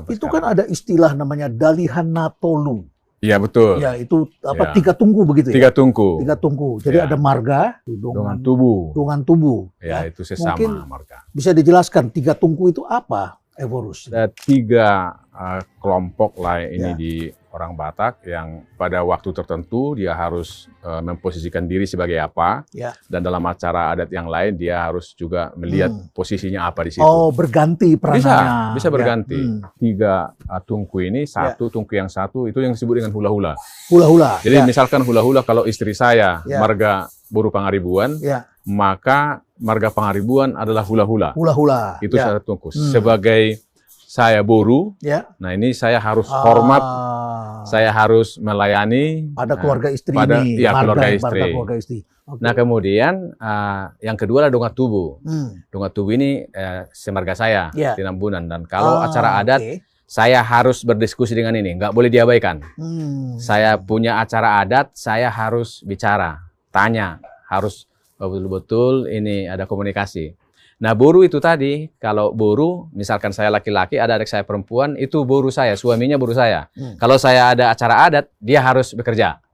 Itu kan ada istilah namanya Dalihan Natolu. Iya betul. Ya, itu apa, Ya. tiga tungku begitu ya? Tiga tungku. Tiga tungku. Jadi Ya. ada marga, Dengan tubuh. dungan tubuh. Ya, itu sesama Mungkin marga. bisa dijelaskan tiga tungku itu apa, Evorus? Ada tiga kelompok lah ini Ya. di orang Batak yang pada waktu tertentu dia harus memposisikan diri sebagai apa, Ya. dan dalam acara adat yang lain dia harus juga melihat posisinya apa di situ. Oh, berganti peranannya. Bisa berganti. Ya. Tiga tungku ini, tungku yang satu itu yang disebut dengan hula-hula. Hula-hula. Jadi ya. misalkan hula-hula kalau istri saya Ya. marga Boru Pangaribuan, Ya. maka marga Pangaribuan adalah hula-hula. Hula-hula. Itu ya. satu tungku. Sebagai saya Boru, Ya. nah ini saya harus hormat, saya harus melayani pada keluarga istri pada ini. ya, marga, keluarga marga istri. keluarga istri. Oke. Nah kemudian yang kedua adalah donga tubuh. Donga tubuh ini semarga saya Ya. di Nambunan, dan kalau acara adat oke. saya harus berdiskusi dengan ini, nggak boleh diabaikan. Saya punya acara adat, saya harus bicara, tanya, harus betul-betul ini ada komunikasi. Nah, boru itu tadi, kalau boru, misalkan saya laki-laki, ada adik saya perempuan, itu boru saya, suaminya boru saya. Kalau saya ada acara adat, dia harus bekerja.